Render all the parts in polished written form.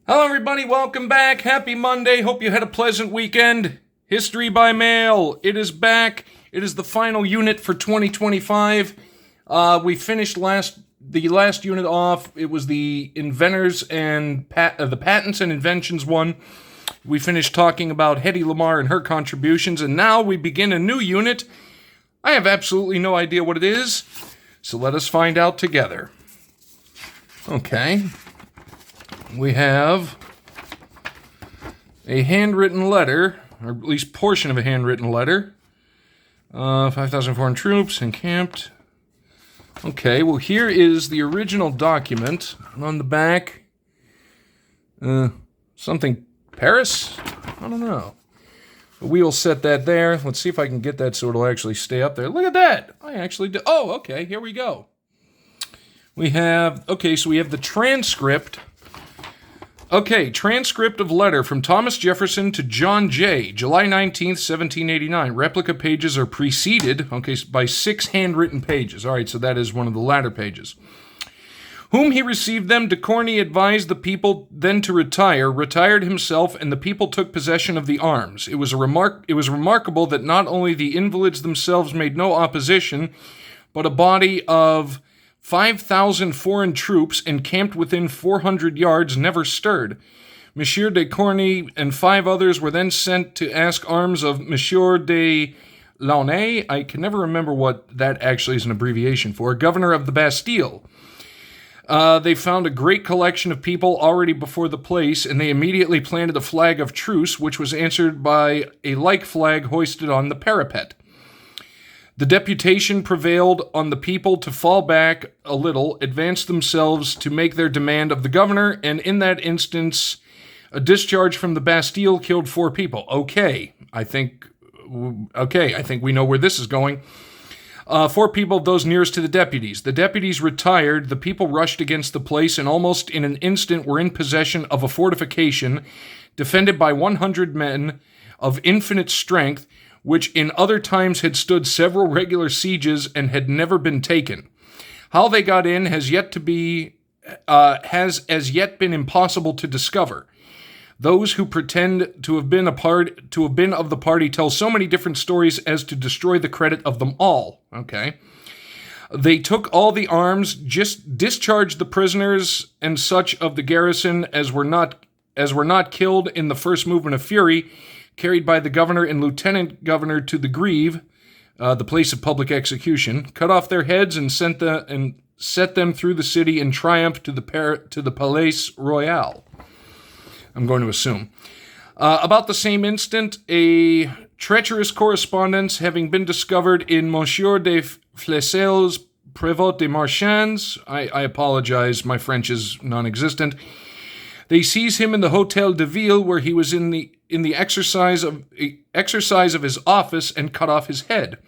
Hello, everybody. Welcome back. Happy Monday. Hope you had a pleasant weekend. History by Mail. It is back. It is the final unit for 2025. We finished the last unit off. It was the inventors and the patents and inventions one. We finished talking about Hedy Lamarr and her contributions, and now we begin a new unit. I have absolutely no idea what it is, so let us find out together. Okay. We have a handwritten letter, or at least portion of a handwritten letter. 5,000 foreign troops encamped. Okay, well, here is the original document. On the back, something Paris? I don't know. But we will set that there. Let's see if I can get that so it'll actually stay up there. Look at that! I actually did. Oh, okay, here we go. So we have the transcript. Okay, transcript of letter from Thomas Jefferson to John Jay, July 19th, 1789. Replica pages are preceded, by 6 handwritten pages. All right, so that is one of the latter pages. Whom he received them, de Corny advised the people then to retire, retired himself, and the people took possession of the arms. It was remarkable that not only the invalids themselves made no opposition, but a body of 5,000 foreign troops encamped within 400 yards never stirred. Monsieur de Corny and 5 others were then sent to ask arms of Monsieur de Launay. I can never remember what that actually is an abbreviation for. Governor of the Bastille. They found a great collection of people already before the place, and they immediately planted a flag of truce, which was answered by a like flag hoisted on the parapet. The deputation prevailed on the people to fall back a little, advance themselves to make their demand of the governor, and in that instance, a discharge from the Bastille killed 4 people. Okay, I think we know where this is going. 4 people, those nearest to the deputies. The deputies retired, the people rushed against the place, and almost in an instant were in possession of a fortification, defended by 100 men of infinite strength, which in other times had stood several regular sieges and had never been taken. How they got in has as yet been impossible to discover. Those who pretend to have been of the party tell so many different stories as to destroy the credit of them all. Okay. They took all the arms, just discharged the prisoners and such of the garrison as were not killed in the first movement of fury, carried by the governor and lieutenant governor to the Greve, the place of public execution, cut off their heads and set them through the city in triumph to the Palais Royal. I'm going to assume. About the same instant, a treacherous correspondence having been discovered in Monsieur de Flessel's Prévôt des Marchands, I apologize, my French is non-existent. They seize him in the Hôtel de Ville, where he was in the exercise of his office, and cut off his head.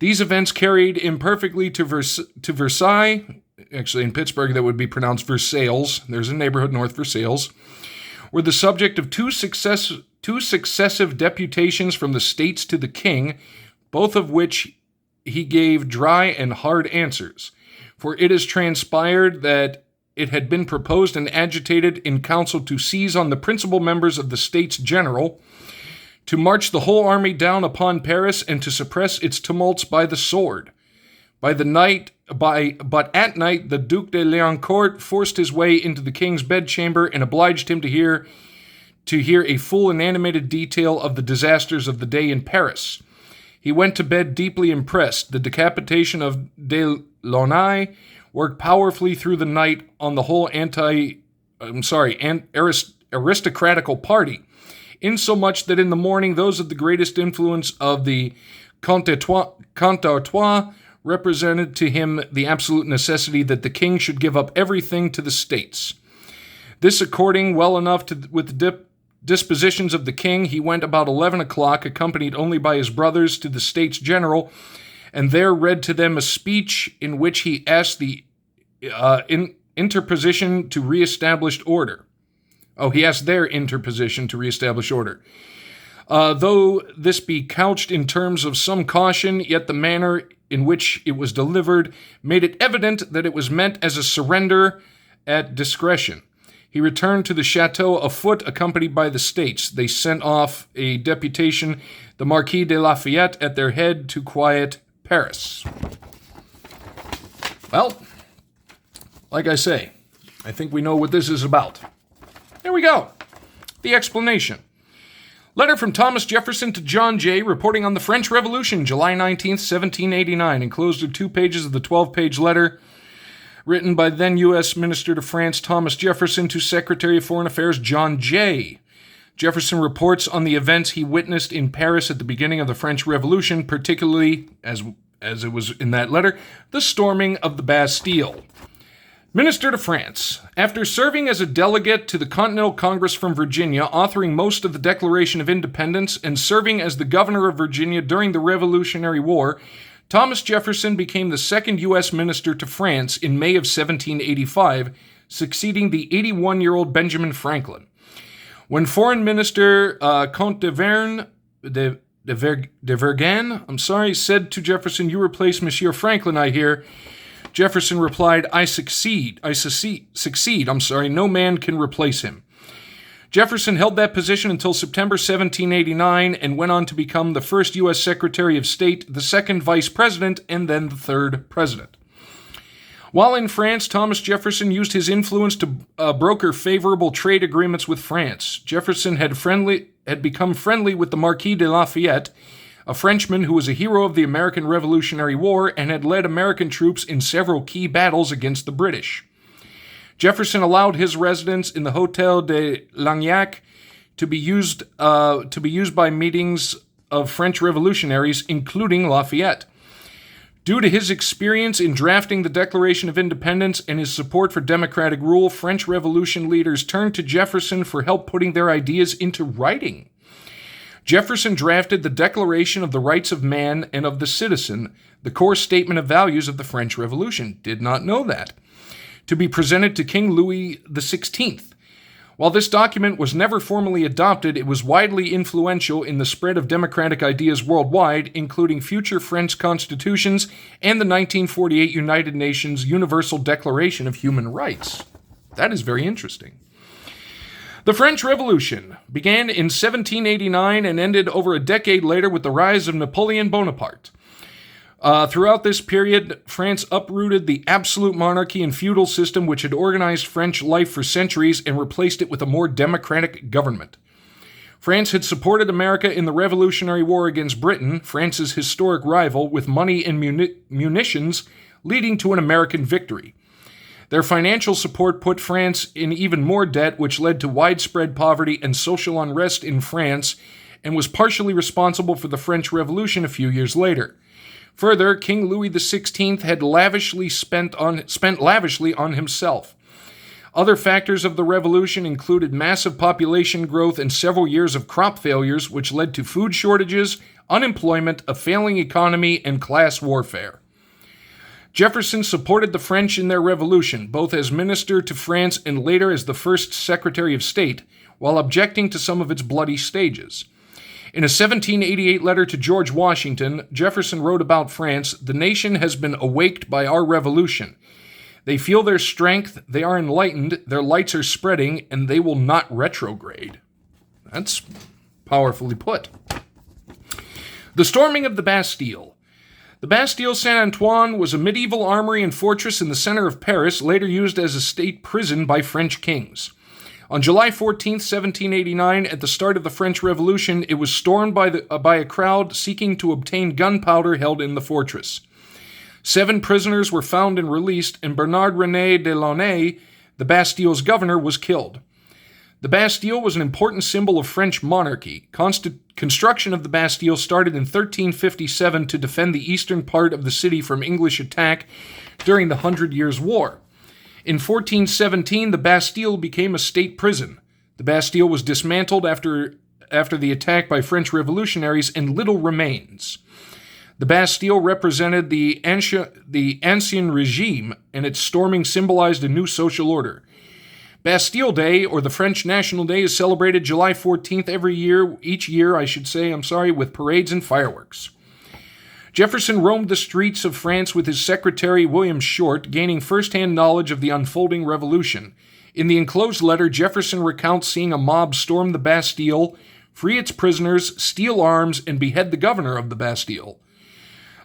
These events carried imperfectly to Versailles. Actually, in Pittsburgh, that would be pronounced Versailles. There's a neighborhood north Versailles. Were the subject of two successive deputations from the states to the king, both of which he gave dry and hard answers. For it is transpired that it had been proposed and agitated in council to seize on the principal members of the States General, to march the whole army down upon Paris, and to suppress its tumults by the sword. But at night, the Duc de Liancourt forced his way into the king's bedchamber and obliged him to hear a full and animated detail of the disasters of the day in Paris. He went to bed deeply impressed. The decapitation of de Launay worked powerfully through the night on the whole aristocratical party, insomuch that in the morning those of the greatest influence of the Comte d'Artois represented to him the absolute necessity that the king should give up everything to the states. This according well enough with the dispositions of the king, he went about 11 o'clock, accompanied only by his brothers, to the States General, and there read to them a speech in which he asked the interposition to reestablish order. He asked their interposition to reestablish order. Though this be couched in terms of some caution, yet the manner in which it was delivered made it evident that it was meant as a surrender at discretion. He returned to the chateau afoot, accompanied by the States. They sent off a deputation, the Marquis de Lafayette at their head, to quiet Paris. Well, like I say, I think we know what this is about. There we go. The explanation. Letter from Thomas Jefferson to John Jay, reporting on the French Revolution, July 19th, 1789. Enclosed are 2 pages of the 12-page letter written by then U.S. Minister to France Thomas Jefferson to Secretary of Foreign Affairs John Jay. Jefferson reports on the events he witnessed in Paris at the beginning of the French Revolution, particularly, as it was in that letter, the storming of the Bastille. Minister to France. After serving as a delegate to the Continental Congress from Virginia, authoring most of the Declaration of Independence, and serving as the governor of Virginia during the Revolutionary War, Thomas Jefferson became the second U.S. minister to France in May of 1785, succeeding the 81-year-old Benjamin Franklin. When Foreign Minister Comte de Vergennes, said to Jefferson, "You replace Monsieur Franklin, I hear," Jefferson replied, I succeed. No man can replace him." Jefferson held that position until September 1789 and went on to become the first U.S. Secretary of State, the second Vice President, and then the third President. While in France, Thomas Jefferson used his influence to broker favorable trade agreements with France. Jefferson had become friendly with the Marquis de Lafayette, a Frenchman who was a hero of the American Revolutionary War and had led American troops in several key battles against the British. Jefferson allowed his residence in the Hôtel de Lagnac to be used by meetings of French revolutionaries, including Lafayette. Due to his experience in drafting the Declaration of Independence and his support for democratic rule, French Revolution leaders turned to Jefferson for help putting their ideas into writing. Jefferson drafted the Declaration of the Rights of Man and of the Citizen, the core statement of values of the French Revolution. Did not know that. To be presented to King Louis XVI. While this document was never formally adopted, it was widely influential in the spread of democratic ideas worldwide, including future French constitutions and the 1948 United Nations Universal Declaration of Human Rights. That is very interesting. The French Revolution began in 1789 and ended over a decade later with the rise of Napoleon Bonaparte. Throughout this period, France uprooted the absolute monarchy and feudal system which had organized French life for centuries and replaced it with a more democratic government. France had supported America in the Revolutionary War against Britain, France's historic rival, with money and munitions, leading to an American victory. Their financial support put France in even more debt, which led to widespread poverty and social unrest in France, and was partially responsible for the French Revolution a few years later. Further, King Louis XVI had spent lavishly on himself. Other factors of the revolution included massive population growth and several years of crop failures, which led to food shortages, unemployment, a failing economy, and class warfare. Jefferson supported the French in their revolution, both as minister to France and later as the first Secretary of State, while objecting to some of its bloody stages. In a 1788 letter to George Washington, Jefferson wrote about France, "The nation has been awaked by our revolution. They feel their strength, they are enlightened, their lights are spreading, and they will not retrograde." That's powerfully put. The storming of the Bastille. The Bastille Saint-Antoine was a medieval armory and fortress in the center of Paris, later used as a state prison by French kings. On July 14, 1789, at the start of the French Revolution, it was stormed by a crowd seeking to obtain gunpowder held in the fortress. 7 prisoners were found and released, and Bernard-René de Launay, the Bastille's governor, was killed. The Bastille was an important symbol of French monarchy. Construction of the Bastille started in 1357 to defend the eastern part of the city from English attack during the 100 Years' War. In 1417, the Bastille became a state prison. The Bastille was dismantled after the attack by French revolutionaries, and little remains. The Bastille represented the Ancien Regime, and its storming symbolized a new social order. Bastille Day, or the French National Day, is celebrated July 14th each year, with parades and fireworks. Jefferson roamed the streets of France with his secretary, William Short, gaining first-hand knowledge of the unfolding revolution. In the enclosed letter, Jefferson recounts seeing a mob storm the Bastille, free its prisoners, steal arms, and behead the governor of the Bastille.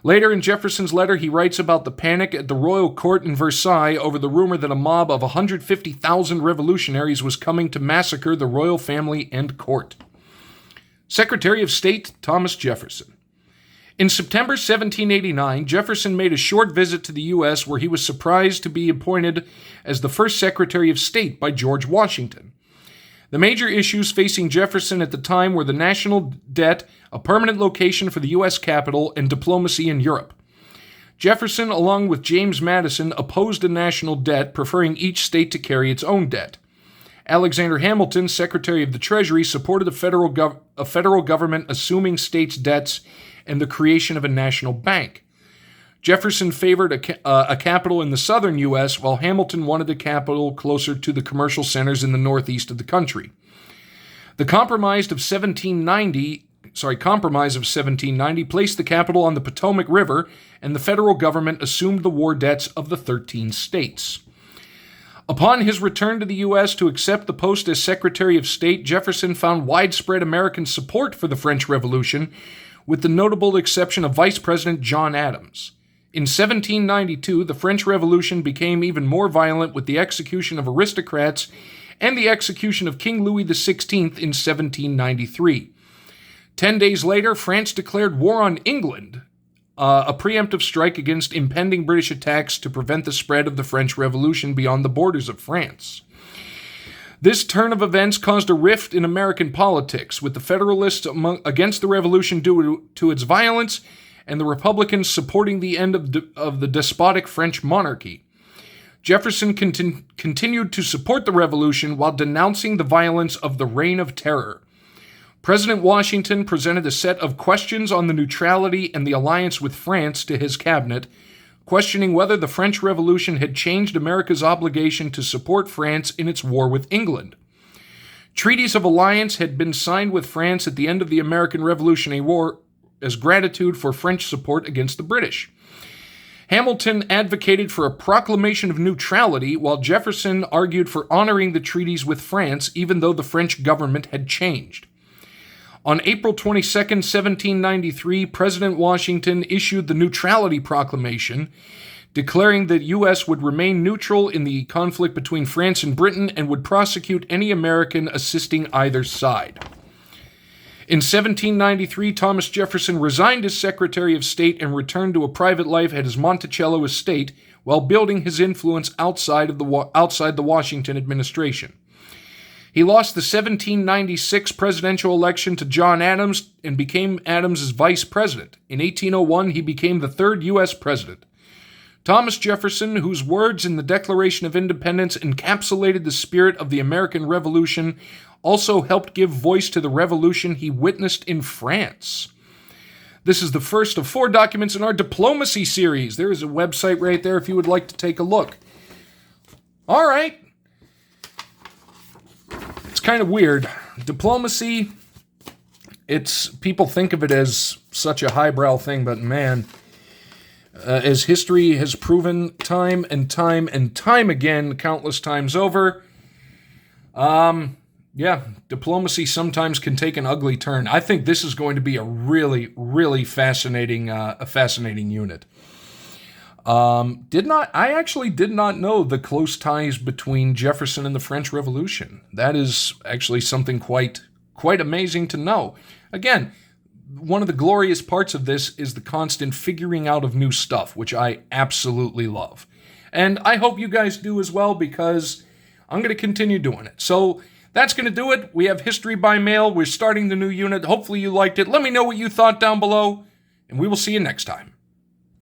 Later in Jefferson's letter, he writes about the panic at the royal court in Versailles over the rumor that a mob of 150,000 revolutionaries was coming to massacre the royal family and court. Secretary of State Thomas Jefferson. In September 1789, Jefferson made a short visit to the U.S. where he was surprised to be appointed as the first Secretary of State by George Washington. The major issues facing Jefferson at the time were the national debt, a permanent location for the U.S. Capitol, and diplomacy in Europe. Jefferson, along with James Madison, opposed a national debt, preferring each state to carry its own debt. Alexander Hamilton, Secretary of the Treasury, supported a federal government assuming states' debts and the creation of a national bank. Jefferson favored a capital in the southern U.S., while Hamilton wanted a capital closer to the commercial centers in the northeast of the country. The Compromise of 1790 placed the capital on the Potomac River, and the federal government assumed the war debts of the 13 states. Upon his return to the U.S. to accept the post as Secretary of State, Jefferson found widespread American support for the French Revolution, with the notable exception of Vice President John Adams. In 1792, the French Revolution became even more violent with the execution of aristocrats and the execution of King Louis XVI in 1793. 10 days later, France declared war on England, a preemptive strike against impending British attacks to prevent the spread of the French Revolution beyond the borders of France. This turn of events caused a rift in American politics, with the Federalists against the Revolution due to its violence, and the Republicans supporting the end of the despotic French monarchy. Jefferson continued to support the Revolution while denouncing the violence of the Reign of Terror. President Washington presented a set of questions on the neutrality and the alliance with France to his cabinet, questioning whether the French Revolution had changed America's obligation to support France in its war with England. Treaties of alliance had been signed with France at the end of the American Revolutionary War as gratitude for French support against the British. Hamilton advocated for a proclamation of neutrality, while Jefferson argued for honoring the treaties with France, even though the French government had changed. On April 22, 1793, President Washington issued the Neutrality Proclamation, declaring that U.S. would remain neutral in the conflict between France and Britain and would prosecute any American assisting either side. In 1793, Thomas Jefferson resigned as Secretary of State and returned to a private life at his Monticello estate while building his influence outside the Washington administration. He lost the 1796 presidential election to John Adams and became Adams's vice president. In 1801, he became the third U.S. president. Thomas Jefferson, whose words in the Declaration of Independence encapsulated the spirit of the American Revolution, also helped give voice to the revolution he witnessed in France. This is the first of 4 documents in our diplomacy series. There is a website right there if you would like to take a look. All right. It's kind of weird. Diplomacy, people think of it as such a highbrow thing, but man, as history has proven time and time and time again, countless times over, diplomacy sometimes can take an ugly turn. I think this is going to be a really, really fascinating unit. I actually did not know the close ties between Jefferson and the French Revolution. That is actually something quite amazing to know. Again, one of the glorious parts of this is the constant figuring out of new stuff, which I absolutely love. And I hope you guys do as well, because I'm going to continue doing it. So that's going to do it. We have History by Mail. We're starting the new unit. Hopefully you liked it. Let me know what you thought down below, and we will see you next time.